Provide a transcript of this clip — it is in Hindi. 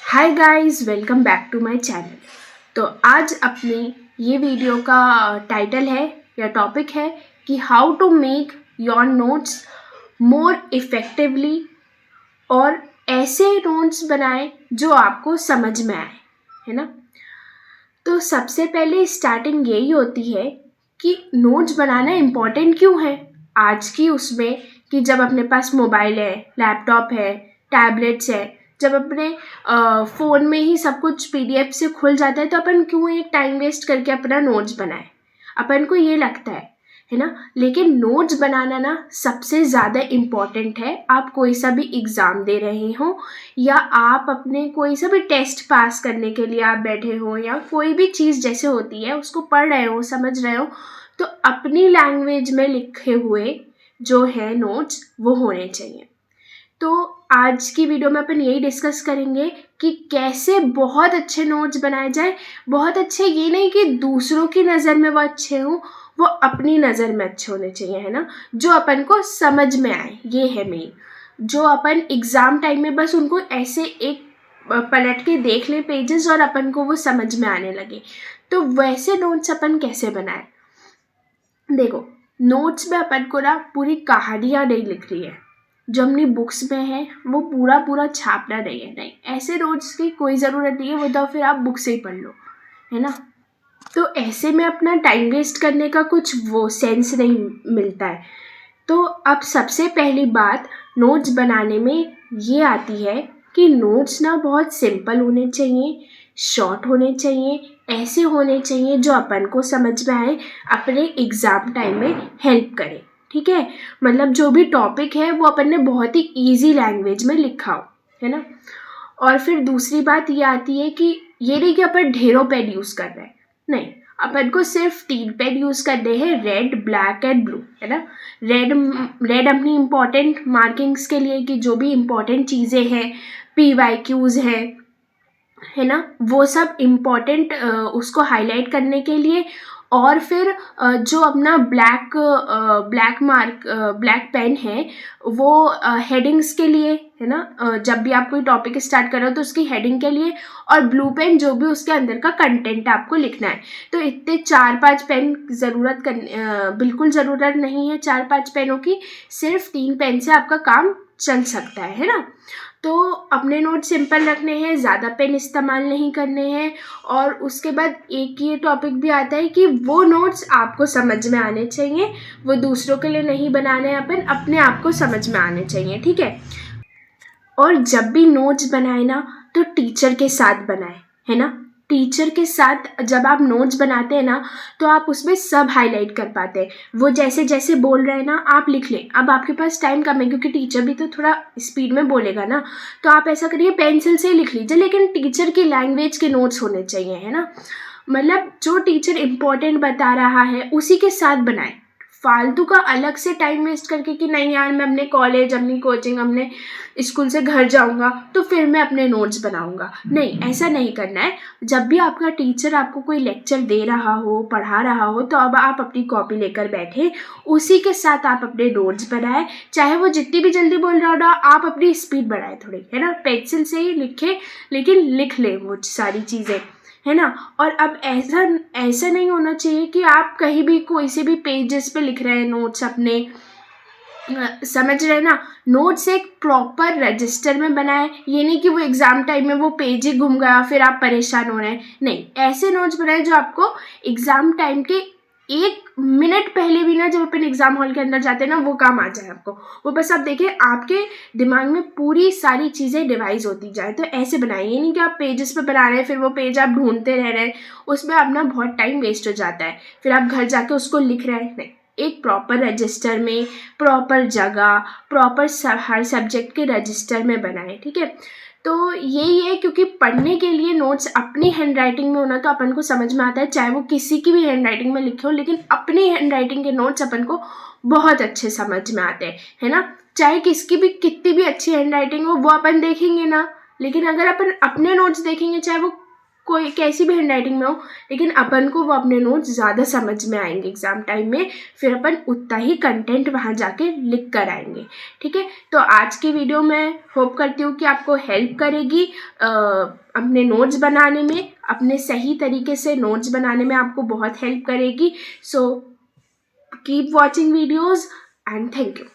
Hi guys, welcome back to my channel. तो आज अपनी ये वीडियो का टाइटल है या टॉपिक है कि how to make your notes more effectively, और ऐसे नोट्स बनाएं जो आपको समझ में आए, है ना। तो सबसे पहले स्टार्टिंग यही होती है कि नोट्स बनाना इम्पोर्टेंट क्यों है आज की उसमें, कि जब अपने पास मोबाइल है, लैपटॉप है, टैबलेट्स है, जब अपने फ़ोन में ही सब कुछ पीडीएफ से खुल जाता है, तो अपन क्यों एक टाइम वेस्ट करके अपना नोट्स बनाए। अपन को ये लगता है ना। लेकिन नोट्स बनाना ना सबसे ज़्यादा इम्पॉर्टेंट है। आप कोई सा भी एग्ज़ाम दे रहे हो या आप अपने कोई सा भी टेस्ट पास करने के लिए आप बैठे हो, या कोई भी चीज़ जैसे होती है उसको पढ़ रहे हो, समझ रहे हो, तो अपनी लैंग्वेज में लिखे हुए जो है नोट्स वो होने चाहिए। तो आज की वीडियो में अपन यही डिस्कस करेंगे कि कैसे बहुत अच्छे नोट्स बनाए जाए। बहुत अच्छे ये नहीं कि दूसरों की नज़र में वो अच्छे हों, वो अपनी नज़र में अच्छे होने चाहिए, है ना। जो अपन को समझ में आए, ये है मेन। जो अपन एग्ज़ाम टाइम में बस उनको ऐसे एक पलट के देख लें पेजेस और अपन को वो समझ में आने लगे, तो वैसे नोट्स अपन कैसे बनाए। देखो, नोट्स में अपन को ना पूरी कहानियाँ नहीं लिख रही है, जो अपनी बुक्स में है वो पूरा पूरा छापना नहीं है। नहीं, ऐसे नोट्स की कोई ज़रूरत नहीं है, वो तो फिर आप बुक से ही पढ़ लो, है ना। तो ऐसे में अपना टाइम वेस्ट करने का कुछ वो सेंस नहीं मिलता है। तो अब सबसे पहली बात नोट्स बनाने में ये आती है कि नोट्स ना बहुत सिंपल होने चाहिए, शॉर्ट होने चाहिए, ऐसे होने चाहिए जो अपन को समझ में आए, अपने एग्ज़ाम टाइम में हेल्प करे। ठीक है, मतलब जो भी टॉपिक है वो अपन ने बहुत ही ईजी लैंग्वेज में लिखा हो, है ना। और फिर दूसरी बात ये आती है कि ये नहीं कि अपन ढेरों पेन यूज़ कर रहे हैं, नहीं, अपन को सिर्फ 3 पेन यूज़ करने हैं, रेड, ब्लैक एंड ब्लू, है ना। रेड अपनी इम्पॉर्टेंट मार्किंग्स के लिए, कि जो भी इम्पॉर्टेंट चीज़ें हैं, PYQs है ना, वो सब इम्पॉर्टेंट उसको हाईलाइट करने के लिए। और फिर जो अपना ब्लैक पेन है वो हेडिंग्स के लिए, है ना। जब भी आप कोई टॉपिक स्टार्ट कर रहे हो तो उसकी हेडिंग के लिए। और ब्लू पेन जो भी उसके अंदर का कंटेंट आपको लिखना है। तो इतने 4-5 पेन बिल्कुल ज़रूरत नहीं है 4-5 पेनों की, सिर्फ 3 पेन से आपका काम चल सकता है ना। तो अपने नोट सिंपल रखने हैं, ज़्यादा पेन इस्तेमाल नहीं करने हैं। और उसके बाद एक ये टॉपिक भी आता है कि वो नोट्स आपको समझ में आने चाहिए, वो दूसरों के लिए नहीं बनाने हैं, अपन अपने आप को समझ में आने चाहिए, ठीक है। और जब भी नोट्स बनाए ना तो टीचर के साथ बनाए, है ना। टीचर के साथ जब आप नोट्स बनाते हैं ना तो आप उसमें सब हाईलाइट कर पाते हैं। वो जैसे जैसे बोल रहे हैं ना आप लिख लें। अब आपके पास टाइम कम है क्योंकि टीचर भी तो थोड़ा स्पीड में बोलेगा ना, तो आप ऐसा करिए पेंसिल से ही लिख लीजिए, लेकिन टीचर की लैंग्वेज के नोट्स होने चाहिए, है ना। मतलब जो टीचर इम्पोर्टेंट बता रहा है उसी के साथ बनाए। फालतू का अलग से टाइम वेस्ट करके कि नहीं यार मैं अपने कॉलेज, अपनी कोचिंग, अपने स्कूल से घर जाऊंगा तो फिर मैं अपने नोट्स बनाऊंगा, नहीं, ऐसा नहीं करना है। जब भी आपका टीचर आपको कोई लेक्चर दे रहा हो, पढ़ा रहा हो, तो अब आप अपनी कॉपी लेकर बैठे, उसी के साथ आप अपने नोट्स बनाए। चाहे वो जितनी भी जल्दी बोल रहा हो ना, आप अपनी स्पीड बढ़ाए थोड़ी, है ना। पेंसिल से ही लिखे, लेकिन लिख ले वो सारी चीज़ें, है ना। और अब ऐसा नहीं होना चाहिए कि आप कहीं भी कोई से भी पेजेस पे लिख रहे हैं नोट्स अपने, समझ रहे हैं ना। नोट्स एक प्रॉपर रजिस्टर में बनाए, ये नहीं कि वो एग्ज़ाम टाइम में वो पेज ही घूम गया फिर आप परेशान हो रहे हैं, नहीं। ऐसे नोट्स बनाए जो आपको एग्ज़ाम टाइम के 1 मिनट पहले भी ना, जब अपन एग्ज़ाम हॉल के अंदर जाते हैं ना, वो काम आ जाए आपको। वो बस आप देखिए आपके दिमाग में पूरी सारी चीज़ें डिवाइस होती जाए। तो ऐसे बनाइए, ये नहीं कि आप पेजेस पे बना रहे हैं फिर वो पेज आप ढूंढते रह रहे हैं, उसमें अपना बहुत टाइम वेस्ट हो जाता है, फिर आप घर जाके उसको लिख रहे हैं, नहीं। एक प्रॉपर रजिस्टर में, प्रॉपर जगह, प्रॉपर हर सब्जेक्ट के रजिस्टर में बनाएं, ठीक है। तो यही है, क्योंकि पढ़ने के लिए नोट्स अपनी हैंड राइटिंग में होना तो अपन को समझ में आता है, चाहे वो किसी की भी हैंड राइटिंग में लिखे हो, लेकिन अपनी हैंड राइटिंग के नोट्स अपन को बहुत अच्छे समझ में आते हैं, है ना। चाहे किसकी भी कितनी भी अच्छी हैंड राइटिंग हो वो अपन देखेंगे ना, लेकिन अगर अपन अपने नोट्स देखेंगे, चाहे वो कोई कैसी भी हैंडराइटिंग में हो, लेकिन अपन को वो अपने नोट्स ज़्यादा समझ में आएंगे एग्ज़ाम टाइम में, फिर अपन उतना ही कंटेंट वहाँ जाके लिख कर आएंगे। ठीक है, तो आज की वीडियो मैं होप करती हूँ कि आपको हेल्प करेगी अपने नोट्स बनाने में, अपने सही तरीके से नोट्स बनाने में आपको बहुत हेल्प करेगी। So keep watching videos and thank you.